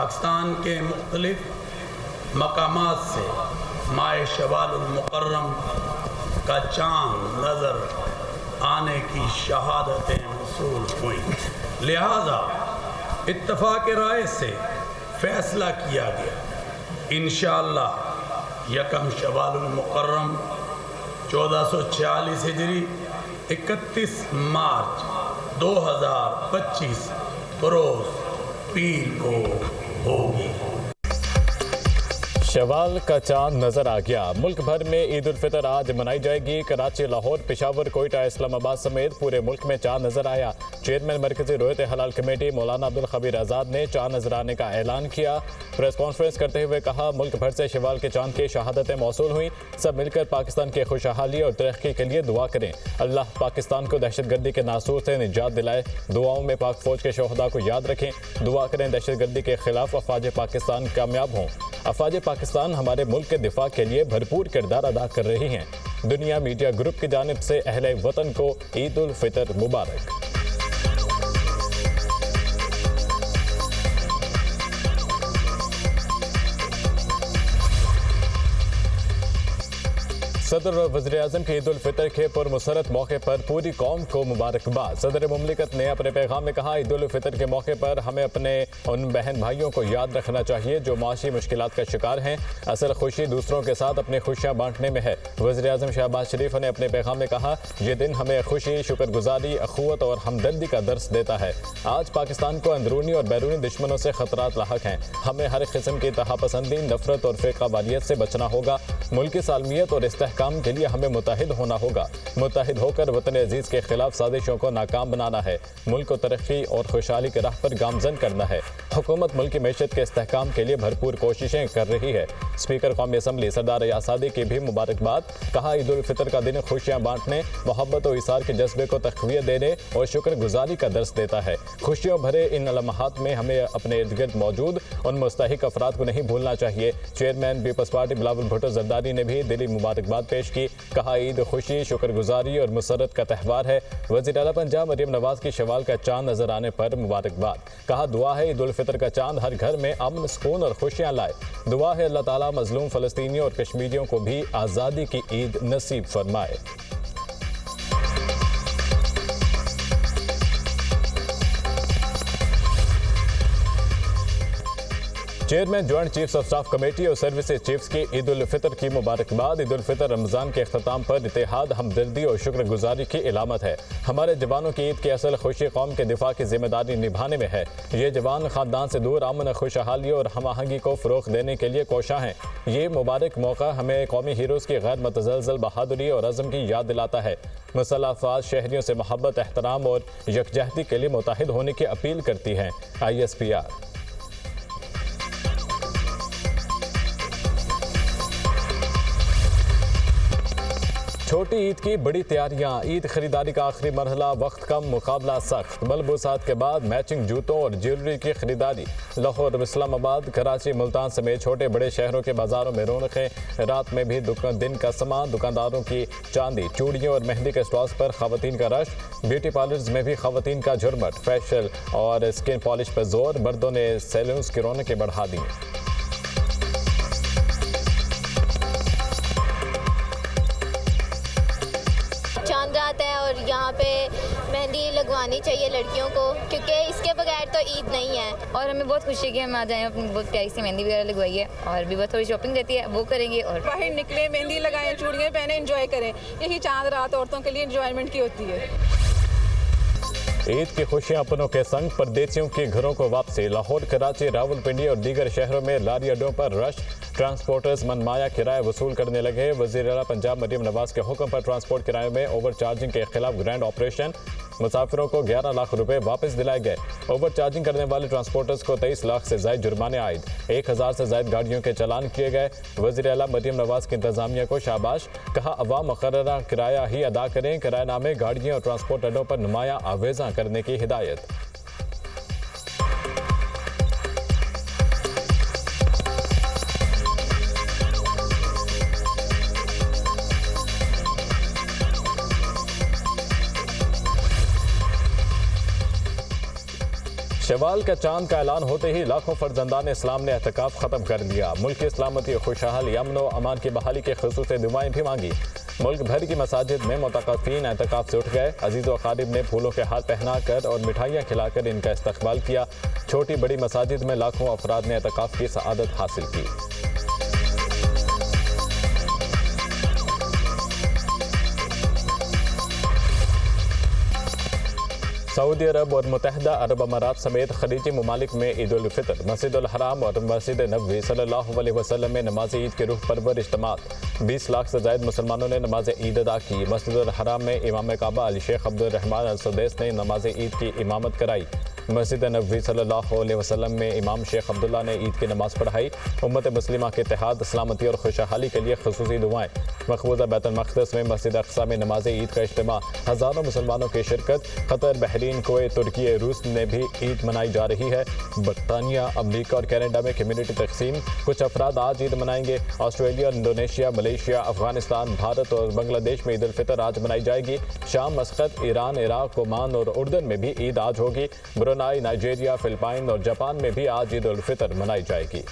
पाकिस्तान के मुख्तलिफ मकामात से माह शवालुल मुकर्रम का चाँद नज़र आने की शहादतें मौसूल हुई। लिहाजा इत्तफ़ाक़ राय से फ़ैसला किया गया इंशाअल्लाह यकम शवालुल मुकर्रम 1446 हिजरी 31 मार्च 2025 बरोज़ पीर को होगी। शवाल का चांद नजर आ गया। मुल्क भर में ईद उल फितर आज मनाई जाएगी। कराची, लाहौर, पेशावर, कोयटा, इस्लामाबाद समेत पूरे मुल्क में चांद नजर आया। चेयरमैन मरकजी रोयत हलाल कमेटी मौलाना अब्दुल खबीर आज़ाद ने चांद नजर आने का ऐलान किया। प्रेस कॉन्फ्रेंस करते हुए कहा, मुल्क भर से शवाल के चांद की शहादतें मौसूल हुई। सब मिलकर पाकिस्तान की खुशहाली और तरक्की के लिए दुआ करें। अल्लाह पाकिस्तान को दहशतगर्दी के नासूर से निजात दिलाए। दुआओं में पाक फौज के शोहदा को याद रखें। दुआ करें दहशतगर्दी के खिलाफ अफवाज पाकिस्तान कामयाब हों। अफवाज पाकिस्तान हमारे मुल्क के दिफा के लिए भरपूर किरदार अदा कर रही हैं। दुनिया मीडिया ग्रुप की जानिब से अहले वतन को ईद उल फितर मुबारक। सदर और वज़ीर-ए-आज़म के ईद उल फितर के पुरमसरत मौके पर पूरी कौम को मुबारकबाद। सदर मुमलिकत ने अपने पैगाम में कहा, ईद उल फितर के मौके पर हमें अपने उन बहन भाइयों को याद रखना चाहिए जो माशी मुश्किलात का शिकार हैं। असल खुशी दूसरों के साथ अपनी खुशियाँ बांटने में है। वज़ीर-ए-आज़म शहबाज शरीफ ने अपने पैगाम में कहा, ये दिन हमें खुशी, शुक्रगुजारी, अखुवत और हमदर्दी का दर्स देता है। आज पाकिस्तान को अंदरूनी और बैरूनी दुश्मनों से खतरात लाहक हैं। हमें हर किस्म की तहापसंदी, नफरत और फ़िरका वारियत से बचना होगा। मुल्की सालमियत और इस्तेहकाम के लिए हमें मुत्तहिद होना होगा। मुत्तहिद होकर वतन अजीज के खिलाफ साजिशों को नाकाम बनाना है। मुल्क को तरक्की और खुशहाली के राह पर गामजन करना है। हुकूमत मुल्क की मैशत के इस्तेहकाम के लिए भरपूर कोशिशें कर रही है। स्पीकर कौमी असम्बली सरदार रियाज सादी की भी मुबारकबाद। कहा, ईद उल फितर का दिन खुशियाँ बांटने, मोहब्बत और इसार के जज्बे को तक़वियत देने और शुक्रगुजारी का दर्स देता है। खुशियों भरे इन लम्हात में हमें अपने इर्द गिर्द मौजूद उन मुस्तहिक अफराद को नहीं भूलना चाहिए। चेयरमैन पीपल्स पार्टी बिलावल भुट्टो जरदारी ने भी दिली मुबारकबाद पेश की। कहा, ईद खुशी, शुक्रगुजारी और मुसरत का त्यौहार है। वज़ीर आला पंजाब मरियम नवाज की शवाल का चांद नजर आने पर मुबारकबाद। कहा, दुआ है ईद उल फितर का चांद हर घर में अमन, सुकून और खुशियाँ लाए। दुआ है अल्लाह ताला मजलूम फ़लस्तीनियों और कश्मीरियों को भी आज़ादी की ईद नसीब फरमाए। Chairman joint chiefs of staff committee और सर्विसेज चीफ्स की ईद उल फितर की मुबारकबाद। ईद उल फितर रमज़ान के अख्ताम पर इत्तेहाद, हमदर्दी और शुक्रगुजारी की इलामत है। हमारे जवानों की ईद की असल खुशी कौम के दिफा की जिम्मेदारी निभाने में है। ये जवान ख़ानदान से दूर अमन, खुशहाली और हम आहंगी को फ़रोग़ देने के लिए कोशां हैं। ये मुबारक मौका हमें कौमी हीरोज़ की गैर मतज़लज़ल बहादुरी और अज़म की याद दिलाता है। मुसल्लह अफ़वाज शहरियों से मोहब्बत, एहतराम और यकजहती के लिए मुत्तहिद होने की अपील करती हैं। ISPR। छोटी ईद की बड़ी तैयारियां। ईद खरीदारी का आखिरी मरहला, वक्त कम, मुकाबला सख्त। मलबूसात के बाद मैचिंग जूतों और ज्वेलरी की खरीदारी। लाहौर, इस्लामाबाद, कराची, मुल्तान समेत छोटे बड़े शहरों के बाजारों में रौनकें। रात में भी दिन का सामान, दुकानदारों की चांदी, चूड़ियों और मेहंदी के स्टॉल्स पर खवातीन का रश। ब्यूटी पार्लर्स में भी खवातीन का झुरमट। फेशियल और स्किन पॉलिश पर जोर। मर्दों ने सैलून्स की रौनकें बढ़ा दी। चांद रात है और यहाँ पे मेहंदी लगवानी चाहिए लड़कियों को, क्योंकि इसके बगैर तो ईद नहीं है। और हमें बहुत खुशी है कि हम आज आए, अपनी बहुत प्यारी सी मेहंदी वगैरह लगवाई है और भी बहुत थोड़ी शॉपिंग रहती है वो करेंगे और बाहर निकले, मेहंदी लगाएं, चूड़ियाँ पहने, एंजॉय करें। यही चांद रात औरतों के लिए एंजॉयमेंट की होती है। ईद की खुशियां अपनों के संग, परदेसियों के घरों को वापसी। लाहौर, कराची, रावलपिंडी और दीगर शहरों में लारी अड्डों पर रश। ट्रांसपोर्टर्स मनमाया किराया वसूल करने लगे। वज़ीर आला पंजाब मरियम नवाज के हुक्म पर ट्रांसपोर्ट किराए में ओवर चार्जिंग के खिलाफ ग्रैंड ऑपरेशन। मुसाफिरों को 11 लाख रुपए वापस दिलाए गए। ओवर चार्जिंग करने वाले ट्रांसपोर्टर्स को 23 लाख से ज़ायद जुर्माने आयद। 1000 से ज़ायद गाड़ियों के चालान किए गए। वज़ीर आला मरियम नवाज की इंतजामिया को शाबाश। कहा, अवाम मुकर्ररा किराया ही अदा करें। किरायनामे गाड़ियों और ट्रांसपोर्ट अड्डों पर नुमाया आवेज़ा करने की हिदायत। शवाल का चांद का ऐलान होते ही लाखों फर्जंदान इस्लाम ने एहतिकाफ खत्म कर दिया। मुल्क की सलामती, खुशहाली, अमन व अमान की बहाली के खुसूसी दुआएं भी मांगी। मुल्क भर की मसाजिद में मुतक़फ़ीन एहतिकाफ से उठ गए। अजीज़ व क़ारिब ने फूलों के हार पहनाकर और मिठाइयाँ खिलाकर इनका इस्तक़बाल किया। छोटी बड़ी मसाजिद में लाखों अफराद ने एहतिकाफ की सआदत हासिल की। सऊदी अरब और मुत्तहिदा अरब अमारात समेत खलीजी ममालिक में ईद उल फितर, मस्जिद उल हराम और मस्जिद नबवी सल्लल्लाहु अलैहि वसल्लम में नमाज ईद के रूह परवर इज्तिमात। 20 लाख से ज़ायद मुसलमानों ने नमाज ईद अदा की। मस्जिद उल हराम में इमाम काबा अली शेख अब्दुल रहमान अल सुदैस ने नमाज ईद की इमामत कराई। मस्जिद नबवी सल्लल्लाहु अलैहि वसल्लम में इमाम शेख अब्दुल्ला ने ईद की नमाज पढ़ाई। उम्मत मुस्लिमा के इत्तेहाद, सलामती और खुशहाली के लिए खुसूसी दुआएं। मकबूजा बैतुल मक़दस में मस्जिद अक़सा में नमाज ईद का इज्तिमा, हज़ारों मुसलमानों की शिरकत। कतर, बहरीन, कुवैत, तुर्की, रूस में भी ईद मनाई जा रही है। बरतानिया, अमरीका और कनाडा में कम्युनिटी तकसीम। कुछ अफराद आज ईद मनाएंगे। Australia, Indonesia, Malaysia, Afghanistan, Bharat और बांग्लादेश में ईद उल फितर आज मनाई जाएगी। शाम, मस्कत, ईरान, इराक, ओमान और उर्दन में भी ईद आज होगी। ब्रुनाई, नाइजीरिया, फिलिपाइन और जापान में भी आज ईद उल फितर मनाई जाएगी।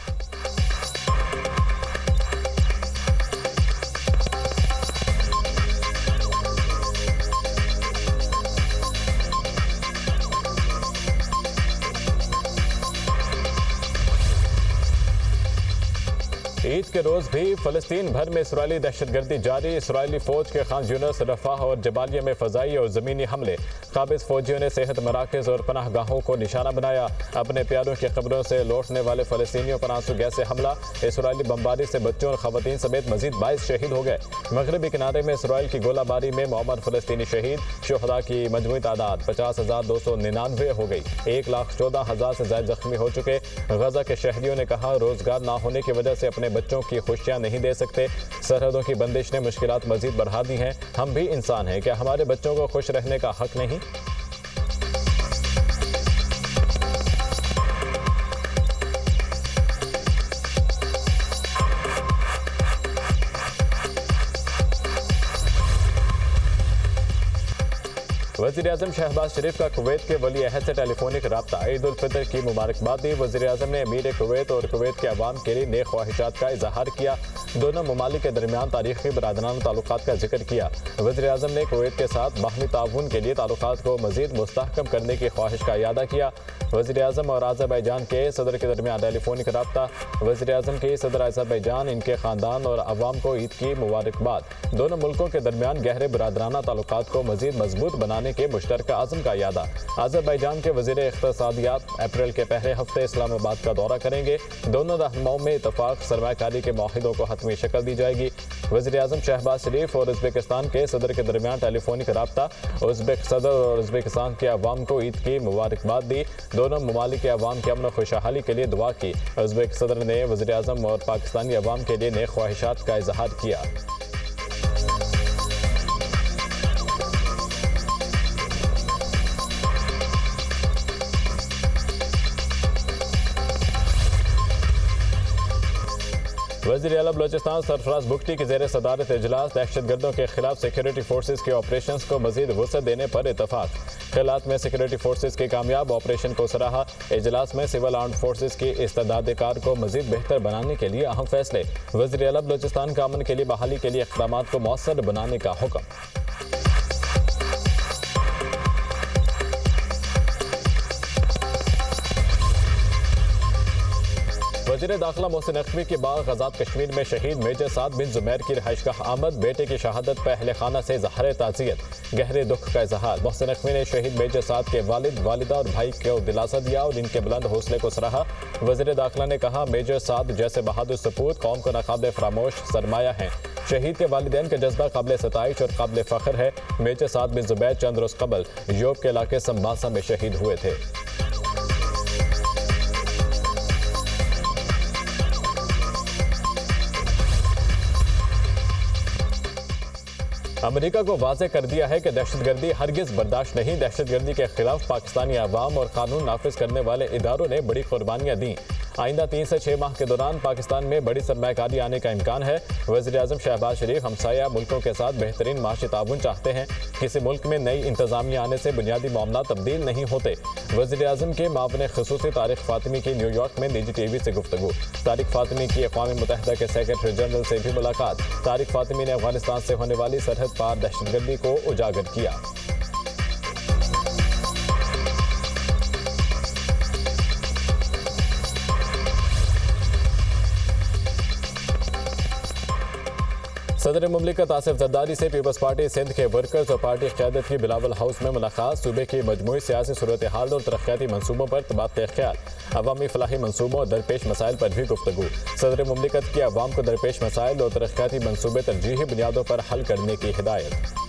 ईद के रोज़ भी फ़लस्तीन भर में इसराइली दहशतगर्दी जारी। इसराइली फ़ौज के खान यूनिस, रफ़ाह और जबालिया में फ़ज़ाई और ज़मीनी हमले। काबिज़ फ़ौजियों ने सेहत मराकज़ और पनाह गाहों को निशाना बनाया। अपने प्यारों की क़ब्रों से लौटने वाले फ़लस्तीनियों पर आंसू गैस से हमला। इसराइली बमबारी से बच्चों और ख़वातीन समेत मज़ीद 22 शहीद हो गए। मगरबी किनारे में इसराइल की गोलाबारी में मुअम्मर फ़लस्तीनी शहीद। शुहदा की मजमूई तादाद 50,299 हो गई। 1,14,000 से ज़ायद ज़ख्मी हो चुके। गजा के शहरियों ने कहा, रोज़गार ना होने की वजह से अपने बच्चों की खुशियां नहीं दे सकते। सरहदों की बंदिश ने मुश्किलात मजीद बढ़ा दी हैं। हम भी इंसान हैं, क्या हमारे बच्चों को खुश रहने का हक नहीं? वज़ीर-ए-आज़म शहबाज शरीफ का कुवैत के वली अहद से टेलीफोनिक रब्ता। ईद उल फितर की मुबारकबाद दी। वज़ीर-ए-आज़म ने अमीर कुवैत और कुवैत के अवाम के लिए नेक ख्वाहिशात का इजहार किया। दोनों ममालिक के दरमियान तारीखी बरादराना ताल्लुकात का जिक्र किया। वज़ीर-ए-आज़म ने कुवैत के साथ बाहमी ताउन के लिए ताल्लुकात को मज़ीद मुस्तहकम करने की ख्वाहिश का इयादा किया। वज़ीर-ए-आज़म और अज़रबैजान के सदर के दरमियान टेलीफोनिक रब्ता। वज़ीर-ए-आज़म के सदर अज़रबैजान, इनके ख़ानदान और अवाम को ईद की मुबारकबाद। दोनों मुल्कों के दरमियान गहरे बरादराना ताल्लुकात को मज़ीद मजबूत बनाने के मुश्तरका आज़म का यादा। अज़रबैजान के वज़ीर इक़्तिसादियात अप्रैल के पहले हफ्ते इस्लामाबाद का दौरा करेंगे। दोनों रहनुमाओं में इत्तफ़ाक़ सरमायाकारी के माहिदों को हतमी शक्ल दी जाएगी। वज़ीर-ए-आज़म शहबाज शरीफ और उज़्बेकिस्तान के सदर के दरमियान टेलीफोनिक रब्ता। उज़्बेक सदर और उज़्बेकिस्तान के अवाम को ईद की मुबारकबाद दी। दोनों ममालिक के अवाम की अमन और खुशहाली के लिए दुआ की। उज़्बेक सदर ने वज़ीर-ए-आज़म और पाकिस्तानी अवाम के लिए नेक ख्वाहिशात का इजहार किया। वज़ीर-ए-आला बलोचिस्तान सरफराज बुगटी की ज़ेर सदारत इजलास। दहशतगर्दों के खिलाफ सिक्योरिटी फोर्सेज के ऑपरेशन को मजीद वसअत देने पर इतफाक। खिलात में सिक्योरिटी फोर्सेज के कामयाब ऑपरेशन को सराहा। इजलास में सिविल आर्म्ड फोर्सेज की इस्तेदाद कार को मजीद बेहतर बनाने के लिए अहम फैसले। वज़ीर-ए-आला बलोचिस्तान का अमन के लिए बहाली के लिए इक़दाम को मौसर बनाने का हुक्म। वज़ीर दाखिला मोहसिन नकवी के बाद आज़ाद कश्मीर में शहीद मेजर साद बिन जुमैर की रिहाइशगाह आमद। बेटे की शहादत पर अहले खाना से ज़ाहिर ताज़ियत, गहरे दुख का इजहार। मोहसिन नकवी ने शहीद मेजर साद के वालिद, वालिदा और भाई को दिलासा दिया और इनके बुलंद हौसले को सराहा। वज़ीर दाखिला ने कहा, मेजर साद जैसे बहादुर सपूत कौम को नाकाबिल फरामोश सरमाया हैं। शहीद के वालिदैन का जज्बा काबिल सताइश और काबिल फ़ख्र है। मेजर साद बिन जुबैर चंद रोज़ कबल योब के इलाके संबासा में शहीद हुए थे। अमेरिका को वाज़ेह कर दिया है कि दहशतगर्दी हरगिज़ बर्दाश्त नहीं। दहशतगर्दी के खिलाफ पाकिस्तानी अवाम और कानून नाफिज करने वाले इदारों ने बड़ी कुर्बानियाँ दी। आइंदा 3 से 6 माह के दौरान पाकिस्तान में बड़ी सरमायाकारी आने का इम्कान है। वज़ीर-ए-आज़म शहबाज शरीफ हमसाया मुल्कों के साथ बेहतरीन माशी ताउन चाहते हैं। किसी मुल्क में नई इंतजामिया आने से बुनियादी मामला तब्दील नहीं होते। वज़ीर-ए-आज़म के मावन ख़ुसूसी तारिक फ़ातिमी की न्यूयॉर्क में निजी टीवी से गुफ्तगू। तारिक फ़ातिमी की अक़वाम मुत्तहिदा के सेक्रेटरी जनरल से भी मुलाकात। तारिक फ़ातिमी ने अफगानिस्तान से होने वाली सरहद पार दहशतगर्दी को उजागर किया। सदर मुमलिकत आसिफ जरदारी से पीपल्स पार्टी सिंध के वर्कर्स और पार्टी क़यादत की बिलावल हाउस में मुलाकात। सूबे की मजमूई सियासी सूरत हाल और तरक्याती मनसूबों पर तबादला ख्याल। अवामी फलाही मनसूबों और दरपेश मसाइल पर भी गुफ्तगू। सदर मुमलिकत की अवाम को दरपेश मसाइल और तरक्याती मनसूबे तरजीही बुनियादों पर हल करने की हिदायत।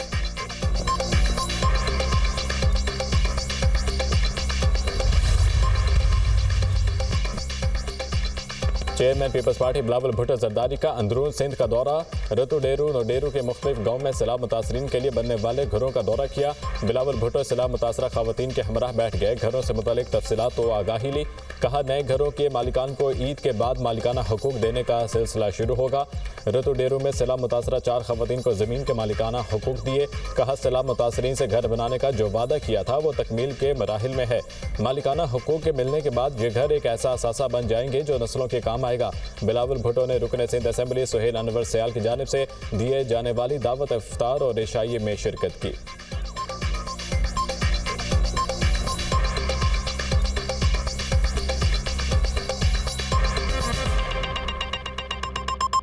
चेयरमैन पीपल्स पार्टी बिलावल भुट्टो जरदारी का अंदरून सिंध का दौरा। रतु डेरू नोडेरू के मुख्तलिफ गाँव में सैलाब मुतासरीन के लिए बनने वाले घरों का दौरा किया। बिलावल भुट्टो सैलाब मुतासरा खवातीन के हमराह बैठ गए। घरों से मुतालिक तफसीलात तो आगाही ली। कहा नए घरों के मालिकान को ईद के बाद मालिकाना हकूक देने का सिलसिला शुरू होगा। रतु डेरू में सैलाब मुतासरा 4 खवातीन को ज़मीन के मालिकाना हकूक दिए। कहा सैलाब मुतासरीन से घर बनाने का जो वादा किया था वो तकमील के मराहिल में है। मालिकाना हकूक के मिलने के बाद ये घर एक ऐसा असासा बन जाएंगे जो नस्लों के काम आएगा। बिलावल भुट्टो ने रुकन सिंध असेंबली सुहेल अनवर सयाल की जानिब से दिए जाने वाली दावत इफ्तार और इशाई में शिरकत की।